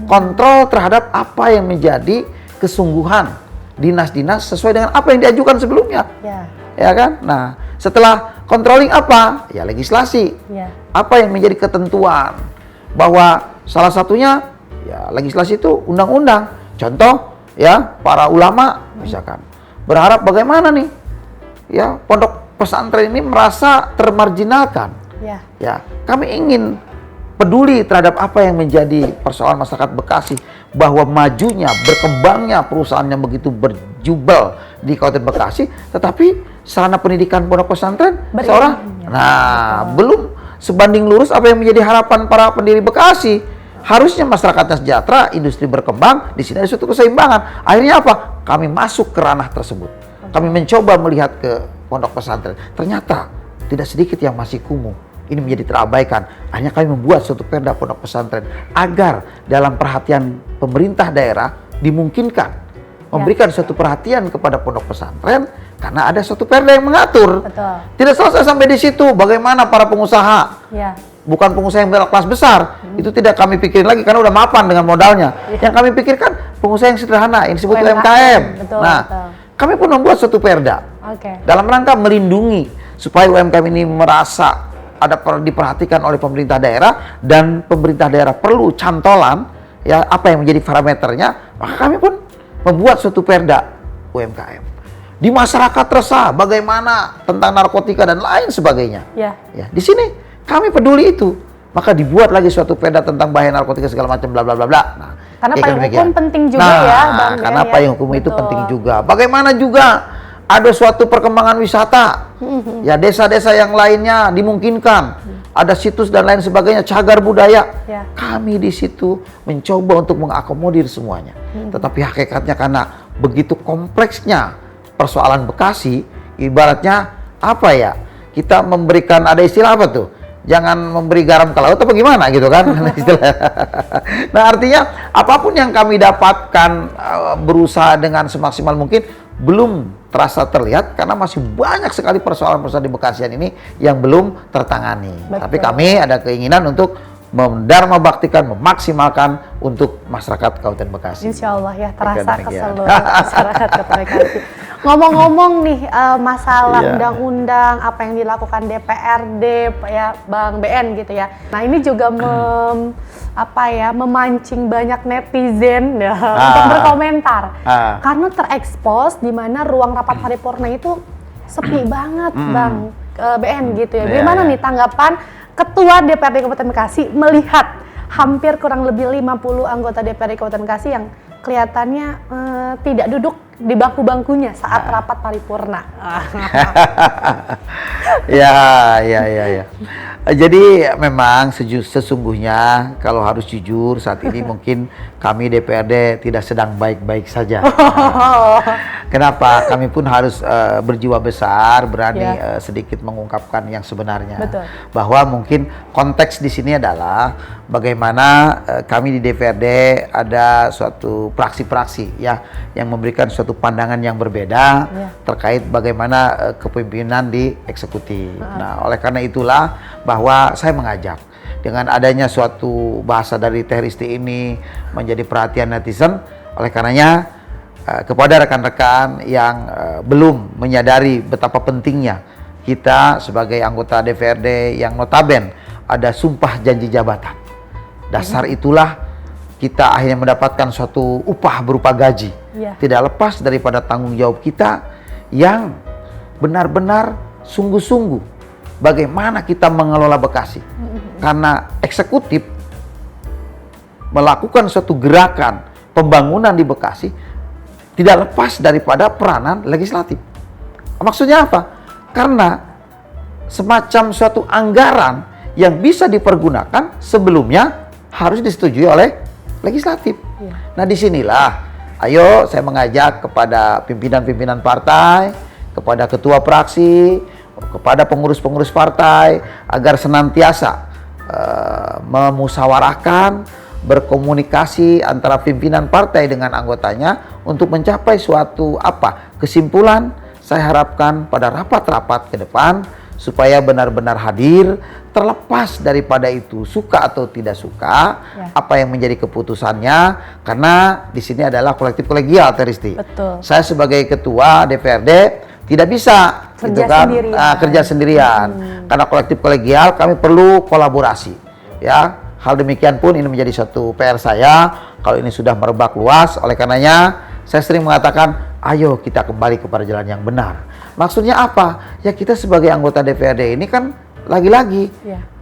Kontrol terhadap apa yang menjadi kesungguhan dinas-dinas sesuai dengan apa yang diajukan sebelumnya. Ya kan? Nah, setelah controlling apa? Ya legislasi. Apa yang menjadi ketentuan? Bahwa salah satunya ya legislasi itu undang-undang. Contoh ya para ulama misalkan berharap bagaimana nih ya pondok pesantren ini merasa termarginalkan. Ya, kami ingin peduli terhadap apa yang menjadi persoalan masyarakat Bekasi, bahwa majunya, berkembangnya perusahaan yang begitu berjubel di Kabupaten Bekasi, tetapi sarana pendidikan pondok pesantren seorang, belum sebanding lurus apa yang menjadi harapan para pendiri Bekasi. Harusnya masyarakatnya sejahtera, industri berkembang, di sini ada suatu keseimbangan. Akhirnya apa? Kami masuk ke ranah tersebut. Kami mencoba melihat ke pondok pesantren. Ternyata tidak sedikit yang masih kumuh. Ini menjadi terabaikan. Akhirnya kami membuat suatu perda pondok pesantren agar dalam perhatian pemerintah daerah dimungkinkan memberikan suatu perhatian kepada pondok pesantren karena ada suatu perda yang mengatur. Tidak selesai sampai di situ. Bagaimana para pengusaha? Bukan pengusaha yang kelas besar, itu tidak kami pikirin lagi karena udah mapan dengan modalnya. Yang kami pikirkan pengusaha yang sederhana, yang disebut UMKM. Kami pun membuat suatu perda dalam rangka melindungi supaya UMKM ini merasa ada diperhatikan oleh pemerintah daerah dan pemerintah daerah perlu cantolan ya apa yang menjadi parameternya. Maka kami pun membuat suatu perda UMKM. Di masyarakat resah bagaimana tentang narkotika dan lain sebagainya. Ya, di sini kami peduli itu. Maka dibuat lagi suatu perda tentang bahaya narkotika segala macam bla bla bla bla. Nah, karena payung hukum penting juga ya, Bang. Karena payung hukum itu penting juga. Bagaimana juga ada suatu perkembangan wisata. Ya, desa-desa yang lainnya dimungkinkan. Ada situs dan lain sebagainya, cagar budaya. Kami di situ mencoba untuk mengakomodir semuanya. Tetapi hakikatnya karena begitu kompleksnya persoalan Bekasi, ibaratnya apa ya? Kita memberikan, ada istilah apa tuh? Jangan memberi garam ke laut atau gimana gitu kan. Nah artinya apapun yang kami dapatkan berusaha dengan semaksimal mungkin belum terasa terlihat karena masih banyak sekali persoalan-persoalan di Bekasian ini yang belum tertangani. Tapi kami ada keinginan untuk mendharma baktikan, memaksimalkan untuk masyarakat Kabupaten Bekasi. Insya Allah ya terasa ke seluruh masyarakat Kota Bekasi. Ngomong-ngomong nih masalah undang-undang apa yang dilakukan DPRD ya Bang BN gitu ya. Nah ini juga memancing banyak netizen untuk berkomentar karena terekspos di mana ruang rapat paripurna itu sepi banget Bang BN gitu ya. Bagaimana nih tanggapan Ketua DPRD Kabupaten Bekasi melihat hampir kurang lebih 50 anggota DPRD Kabupaten Bekasi yang kelihatannya tidak duduk di bangku-bangkunya saat rapat paripurna. Ya. Jadi memang sesungguhnya kalau harus jujur saat ini mungkin kami DPRD tidak sedang baik-baik saja. Kenapa? Kami pun harus berjiwa besar, berani sedikit mengungkapkan yang sebenarnya. Bahwa mungkin konteks di sini adalah bagaimana kami di DPRD ada suatu praksi-praksi ya yang memberikan suatu pandangan yang berbeda terkait bagaimana kepemimpinan di eksekutif. Nah, oleh karena itulah bahwa saya mengajak dengan adanya suatu bahasa dari Teh Risti ini menjadi perhatian netizen. Oleh karenanya kepada rekan-rekan yang belum menyadari betapa pentingnya kita sebagai anggota DPRD yang notaben ada sumpah janji jabatan. Dasar itulah kita akhirnya mendapatkan suatu upah berupa gaji. Tidak lepas daripada tanggung jawab kita yang benar-benar sungguh-sungguh bagaimana kita mengelola Bekasi. Karena eksekutif melakukan suatu gerakan pembangunan di Bekasi tidak lepas daripada peranan legislatif. Maksudnya apa? Karena semacam suatu anggaran yang bisa dipergunakan sebelumnya harus disetujui oleh legislatif. Nah disinilah ayo saya mengajak kepada pimpinan-pimpinan partai, kepada ketua fraksi, kepada pengurus-pengurus partai agar senantiasa memusyawarahkan, berkomunikasi antara pimpinan partai dengan anggotanya untuk mencapai suatu kesimpulan. Saya harapkan pada rapat-rapat ke depan supaya benar-benar hadir, terlepas daripada itu suka atau tidak suka, apa yang menjadi keputusannya, karena di sini adalah kolektif kolegial, Teristi. Betul. Saya sebagai ketua DPRD tidak bisa kerja sendirian. Karena kolektif kolegial kami perlu kolaborasi. Ya, hal demikian pun ini menjadi satu PR saya. Kalau ini sudah merebak luas, oleh karenanya saya sering mengatakan, ayo kita kembali kepada jalan yang benar. Maksudnya apa? Ya kita sebagai anggota DPRD ini kan lagi-lagi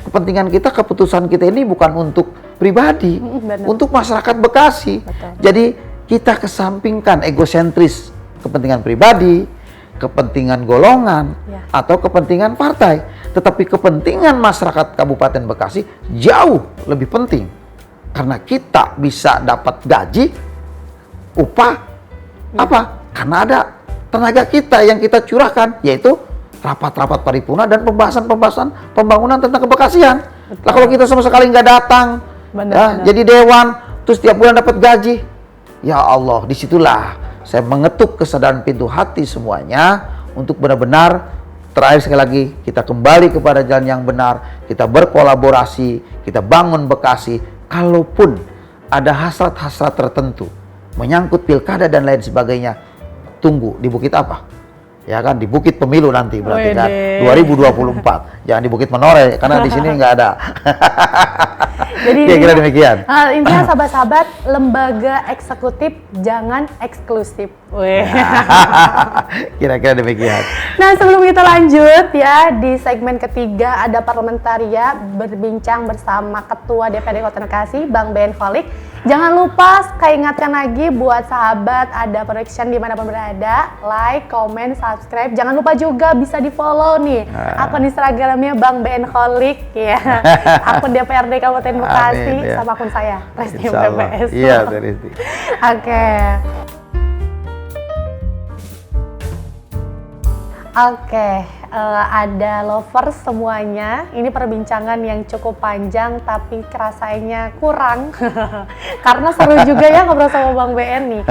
kepentingan kita, keputusan kita ini bukan untuk pribadi, untuk masyarakat Bekasi. Betul. Jadi kita kesampingkan egosentris kepentingan pribadi, kepentingan golongan, atau kepentingan partai. Tetapi kepentingan masyarakat Kabupaten Bekasi jauh lebih penting. Karena kita bisa dapat gaji, upah, karena ada tenaga kita yang kita curahkan, yaitu rapat-rapat paripurna dan pembahasan-pembahasan pembangunan tentang Kebekasian. Lah kalau kita sama sekali nggak datang, jadi dewan, terus tiap bulan dapat gaji, ya Allah, disitulah saya mengetuk kesadaran pintu hati semuanya untuk benar-benar, terakhir sekali lagi, kita kembali kepada jalan yang benar, kita berkolaborasi, kita bangun Bekasi. Kalaupun ada hasrat-hasrat tertentu, menyangkut pilkada dan lain sebagainya, tunggu di bukit apa? Ya kan, di bukit pemilu nanti berarti kan 2024. Jangan di bukit Menore karena di sini nggak ada. Jadi kira-kira demikian. Intinya sahabat-sahabat, lembaga eksekutif jangan eksklusif. Kira-kira demikian. Nah, sebelum kita lanjut ya, di segmen ketiga ada Parlamentaria berbincang bersama Ketua DPRD Kota Bekasi, Bang Ben Kholik. Jangan lupa saya ingatkan lagi buat sahabat, ada prediction dimanapun berada, like, comment, subscribe. Jangan lupa juga bisa di follow nih akun Instagramnya Bang Ben Kholik ya, akun DPRD Kabupaten Bekasi, sama akun saya Resti PPS. Iya, Resti. Oke, ada lovers semuanya. Ini perbincangan yang cukup panjang tapi rasanya kurang karena seru juga ya ngobrol sama Bang BN nih.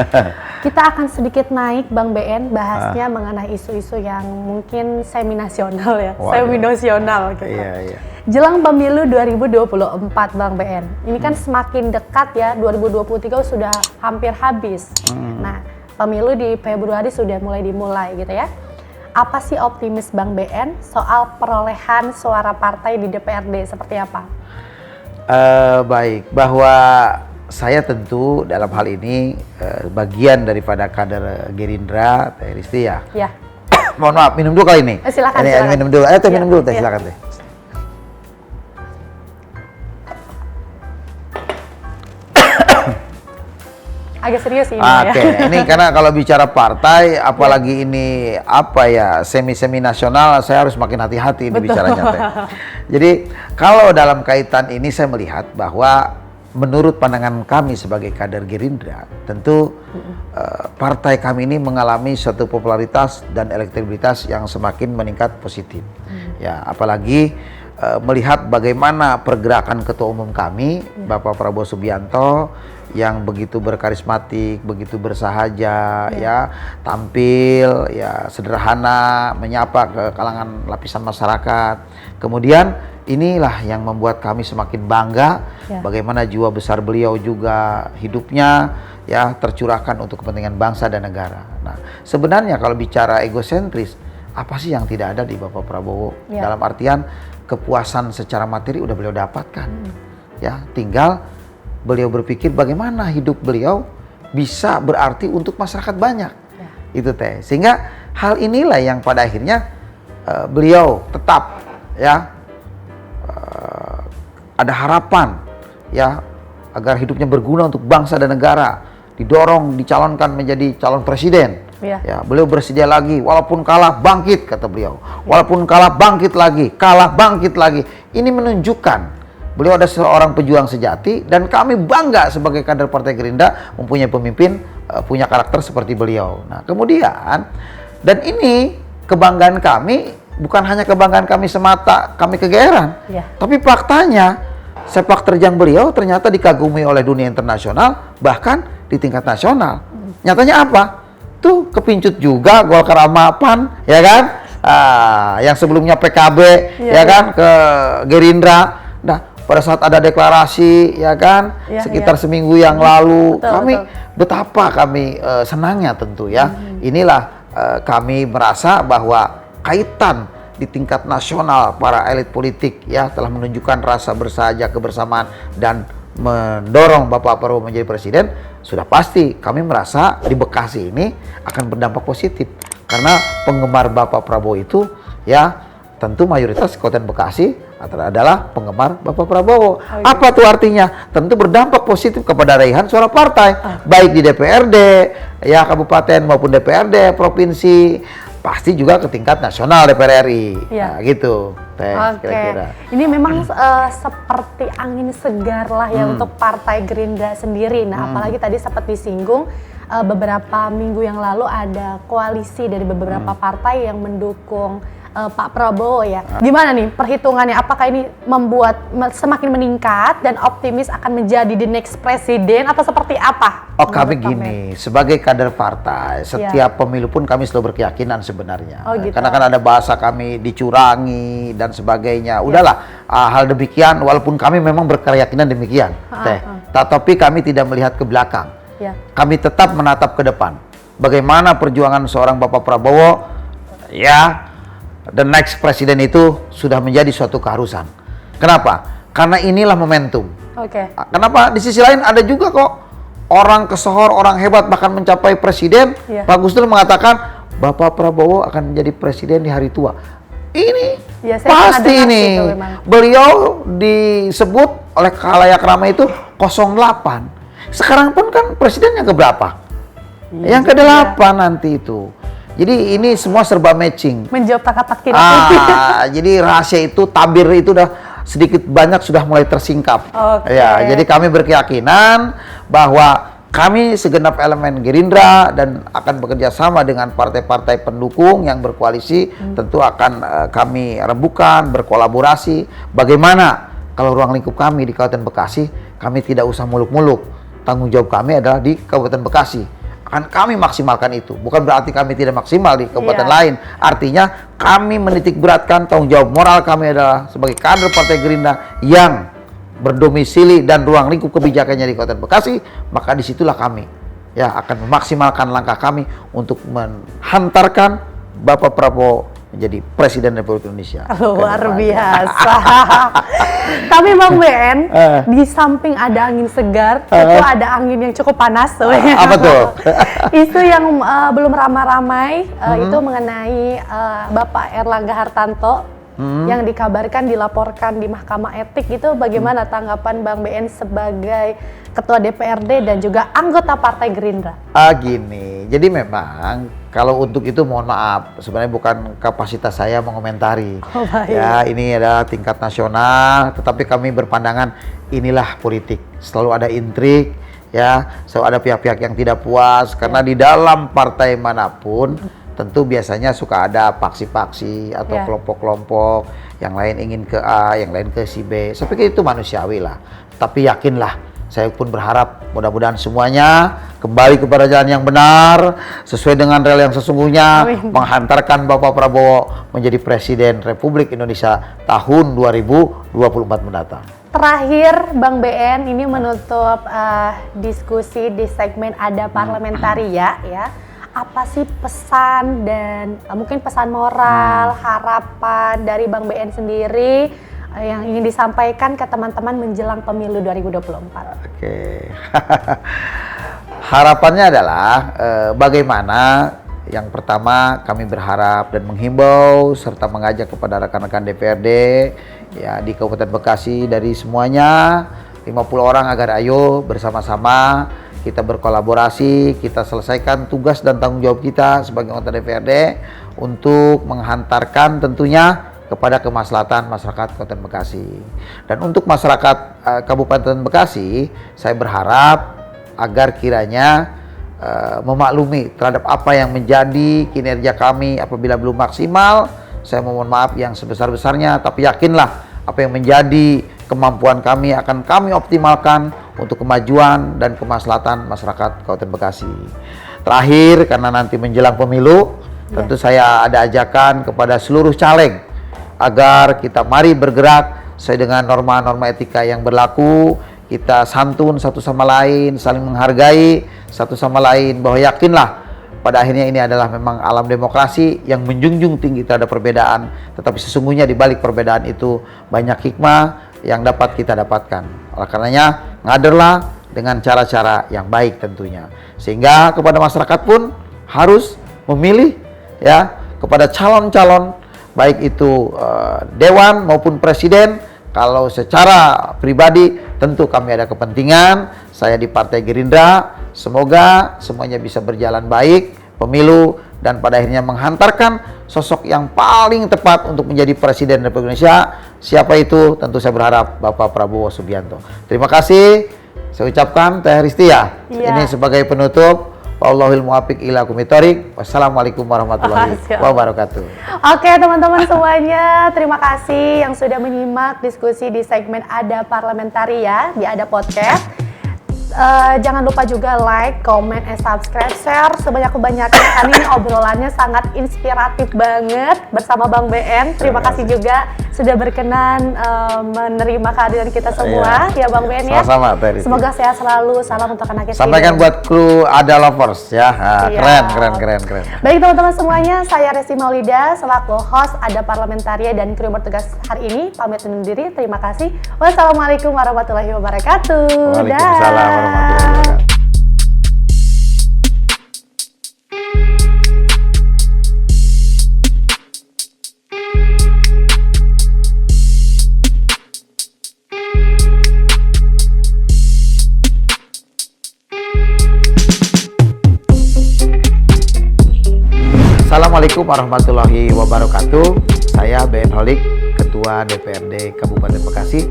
Kita akan sedikit naik Bang BN bahasnya mengenai isu-isu yang mungkin semi-nasional ya, semi-nasional gitu. Iya. Jelang pemilu 2024 Bang BN, ini kan semakin dekat ya, 2023 sudah hampir habis. Nah, pemilu di Februari sudah dimulai gitu ya. Apa sih optimis Bang BN soal perolehan suara partai di DPRD seperti apa? Baik, bahwa saya tentu dalam hal ini bagian daripada kader Gerindra, Teh Risti ya. Ya. Mohon maaf, minum dulu kali ini. Silakan. Minum dulu. Minum dulu Teh, silakan Teh. Agak serius ini ini karena kalau bicara partai, apalagi ini semi nasional, saya harus makin hati-hati ini bicaranya Teh. Jadi kalau dalam kaitan ini saya melihat bahwa menurut pandangan kami sebagai kader Gerindra, tentu partai kami ini mengalami suatu popularitas dan elektabilitas yang semakin meningkat positif. Ya, apalagi melihat bagaimana pergerakan ketua umum kami, Bapak Prabowo Subianto, yang begitu berkarismatik, begitu bersahaja, ya, tampil, ya, sederhana, menyapa ke kalangan lapisan masyarakat. Kemudian inilah yang membuat kami semakin bangga bagaimana jiwa besar beliau juga hidupnya ya tercurahkan untuk kepentingan bangsa dan negara. Nah, sebenarnya kalau bicara egosentris, apa sih yang tidak ada di Bapak Prabowo? Dalam artian kepuasan secara materi udah beliau dapatkan. Ya, tinggal beliau berpikir bagaimana hidup beliau bisa berarti untuk masyarakat banyak. Itu Teh. Sehingga hal inilah yang pada akhirnya beliau tetap ya ada harapan ya agar hidupnya berguna untuk bangsa dan negara, didorong dicalonkan menjadi calon presiden. Ya, beliau bersedia lagi, walaupun kalah bangkit, kata beliau. Walaupun kalah bangkit lagi, kalah bangkit lagi. Ini menunjukkan Beliau adalah seorang pejuang sejati dan kami bangga sebagai kader Partai Gerindra mempunyai pemimpin punya karakter seperti beliau. Nah, kemudian dan ini kebanggaan kami bukan hanya kebanggaan kami semata, kami kegeeran. Tapi faktanya sepak terjang beliau ternyata dikagumi oleh dunia internasional bahkan di tingkat nasional. Nyatanya apa? Tuh kepincut juga Golkar sama PAN, ya kan? Yang sebelumnya PKB, ya kan, ke Gerindra. Nah, pada saat ada deklarasi, ya kan, sekitar seminggu yang lalu, betapa kami senangnya tentu ya. Inilah kami merasa bahwa kaitan di tingkat nasional para elit politik ya telah menunjukkan rasa bersahaja, kebersamaan dan mendorong Bapak Prabowo menjadi presiden. Sudah pasti kami merasa di Bekasi ini akan berdampak positif karena penggemar Bapak Prabowo itu ya tentu mayoritas Kabupaten Bekasi adalah penggemar Bapak Prabowo. Apa tuh artinya? Tentu berdampak positif kepada raihan suara partai, baik di DPRD ya kabupaten maupun DPRD provinsi, pasti juga ke tingkat nasional DPR RI. Nah, gitu. Kira-kira. Ini memang seperti angin segar lah ya untuk Partai Gerindra sendiri. Nah, apalagi tadi sempat disinggung beberapa minggu yang lalu ada koalisi dari beberapa partai yang mendukung Pak Prabowo ya. Gimana nih perhitungannya? Apakah ini membuat semakin meningkat dan optimis akan menjadi the next presiden atau seperti apa? Oh, kami gini, sebagai kader partai, setiap pemilu pun kami selalu berkeyakinan sebenarnya. Karena kan ada bahasa kami dicurangi dan sebagainya. Udahlah, hal demikian walaupun kami memang berkeyakinan demikian. Tapi kami tidak melihat ke belakang. Kami tetap menatap ke depan. Bagaimana perjuangan seorang Bapak Prabowo ya the next presiden itu sudah menjadi suatu keharusan. Kenapa? Karena inilah momentum. Kenapa? Di sisi lain ada juga kok orang kesohor, orang hebat bahkan mencapai presiden. Pak Gus Dur mengatakan Bapak Prabowo akan menjadi presiden di hari tua. Ini pasti ini. Beliau disebut oleh khalayak ramai itu 08. Sekarang pun kan presidennya keberapa? Yang ke-8 nanti itu. Jadi ini semua serba matching. Menjawab teka-teki. Jadi rahasia itu, tabir itu udah sedikit banyak sudah mulai tersingkap. Ya, jadi kami berkeyakinan bahwa kami segenap elemen Gerindra dan akan bekerja sama dengan partai-partai pendukung yang berkoalisi, tentu akan kami rembukan, berkolaborasi. Bagaimana kalau ruang lingkup kami di Kabupaten Bekasi, kami tidak usah muluk-muluk. Tanggung jawab kami adalah di Kabupaten Bekasi. Akan kami maksimalkan itu. Bukan berarti kami tidak maksimal di kabupaten lain. Artinya kami menitik beratkan tanggung jawab moral kami adalah sebagai kader Partai Gerindra yang berdomisili dan ruang lingkup kebijakannya di Kabupaten Bekasi, maka disitulah kami ya akan memaksimalkan langkah kami untuk menghantarkan Bapak Prabowo menjadi Presiden Republik Indonesia. Luar biasa. Tapi Bang Ben, di samping ada angin segar, itu ada angin yang cukup panas. Apa tuh? Isu yang belum ramai-ramai itu mengenai Bapak Erlangga Hartarto yang dikabarkan dilaporkan di Mahkamah Etik. Itu bagaimana tanggapan Bang BN sebagai Ketua DPRD dan juga anggota Partai Gerindra? Gini, jadi memang kalau untuk itu mohon maaf, sebenarnya bukan kapasitas saya mengomentari. Ya, ini adalah tingkat nasional, tetapi kami berpandangan inilah politik. Selalu ada intrik, ya, selalu ada pihak-pihak yang tidak puas karena di dalam partai manapun tentu biasanya suka ada paksi-paksi atau kelompok-kelompok yang lain ingin ke A, yang lain ke si B. Saya pikir itu manusiawi lah. Tapi yakinlah, saya pun berharap mudah-mudahan semuanya kembali kepada jalan yang benar, sesuai dengan rel yang sesungguhnya, menghantarkan Bapak Prabowo menjadi Presiden Republik Indonesia tahun 2024 mendatang. Terakhir, Bang BN, ini menutup diskusi di segmen Ada Parlamentaria ya. Apa sih pesan dan mungkin pesan moral, harapan dari Bang BN sendiri yang ingin disampaikan ke teman-teman menjelang pemilu 2024? Harapannya adalah bagaimana yang pertama kami berharap dan menghimbau serta mengajak kepada rekan-rekan DPRD ya di Kabupaten Bekasi dari semuanya 50 orang agar ayo bersama-sama kita berkolaborasi, kita selesaikan tugas dan tanggung jawab kita sebagai anggota DPRD untuk menghantarkan tentunya kepada kemaslahatan masyarakat Kabupaten Bekasi. Dan untuk masyarakat Kabupaten Bekasi, saya berharap agar kiranya memaklumi terhadap apa yang menjadi kinerja kami apabila belum maksimal. Saya mohon maaf yang sebesar-besarnya, tapi yakinlah apa yang menjadi kemampuan kami akan kami optimalkan untuk kemajuan dan kemaslahatan masyarakat Kabupaten Bekasi. Terakhir, karena nanti menjelang pemilu, tentu saya ada ajakan kepada seluruh caleg agar kita mari bergerak sesuai dengan norma-norma etika yang berlaku. Kita santun satu sama lain, saling menghargai satu sama lain, bahwa yakinlah pada akhirnya ini adalah memang alam demokrasi yang menjunjung tinggi terhadap perbedaan, tetapi sesungguhnya di balik perbedaan itu banyak hikmah yang dapat kita dapatkan. Oleh karenanya, ngaderlah dengan cara-cara yang baik tentunya. Sehingga kepada masyarakat pun harus memilih ya kepada calon-calon baik itu dewan maupun presiden. Kalau secara pribadi tentu kami ada kepentingan, saya di Partai Gerindra, semoga semuanya bisa berjalan baik pemilu dan pada akhirnya menghantarkan sosok yang paling tepat untuk menjadi Presiden Republik Indonesia. Siapa itu? Tentu saya berharap Bapak Prabowo Subianto. Terima kasih. Saya ucapkan Teh Ristia. Ini sebagai penutup. Wallahul muwaffiq ila aqwamit thoriq. Wassalamualaikum warahmatullahi wabarakatuh. Oke teman-teman semuanya, terima kasih yang sudah menyimak diskusi di segmen Ada Parlamentaria di Ada Podcast. Jangan lupa juga like, comment, and subscribe, share sebanyak-banyaknya. Kali ini obrolannya sangat inspiratif banget bersama Bang BN. Terima kasih juga sudah berkenan menerima kehadiran kita semua, ya Bang BN ya. Sama-sama, Teri. Semoga sehat selalu. Salam untuk anak kita. Sampaikan buat kru Ada Lovers ya. Keren. Baik teman-teman semuanya, saya Resi Maulida selaku host Ada Parlamentaria dan kru bertugas hari ini pamit undur diri. Terima kasih. Wassalamualaikum warahmatullahi wabarakatuh. Waalaikumsalam warahmatullahi wabarakatuh. Assalamualaikum warahmatullahi wabarakatuh. Saya BN Holik, Ketua DPRD Kabupaten Bekasi.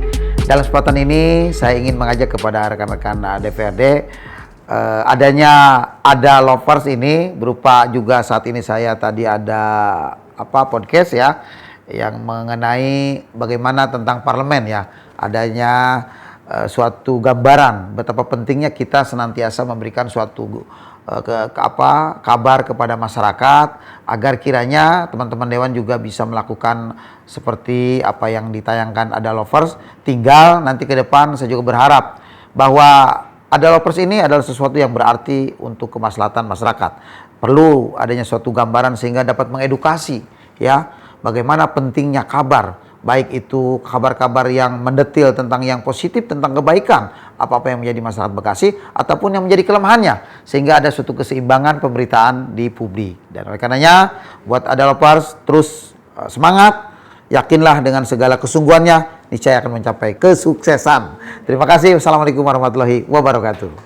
Dalam kesempatan ini saya ingin mengajak kepada rekan-rekan DPRD adanya Ada Lovers ini berupa juga saat ini saya tadi ada podcast ya yang mengenai bagaimana tentang parlemen ya. Adanya suatu gambaran betapa pentingnya kita senantiasa memberikan suatu kabar kepada masyarakat agar kiranya teman-teman dewan juga bisa melakukan seperti apa yang ditayangkan Ada Lovers. Tinggal nanti ke depan saya juga berharap bahwa Ada Lovers ini adalah sesuatu yang berarti untuk kemaslahatan masyarakat. Perlu adanya suatu gambaran sehingga dapat mengedukasi ya bagaimana pentingnya kabar, baik itu kabar-kabar yang mendetil tentang yang positif, tentang kebaikan, apa-apa yang menjadi masyarakat Bekasi, ataupun yang menjadi kelemahannya, sehingga ada suatu keseimbangan pemberitaan di publik. Dan oleh karenanya, buat Ada Lovers, terus semangat, yakinlah dengan segala kesungguhannya, niscaya akan mencapai kesuksesan. Terima kasih. Wassalamualaikum warahmatullahi wabarakatuh.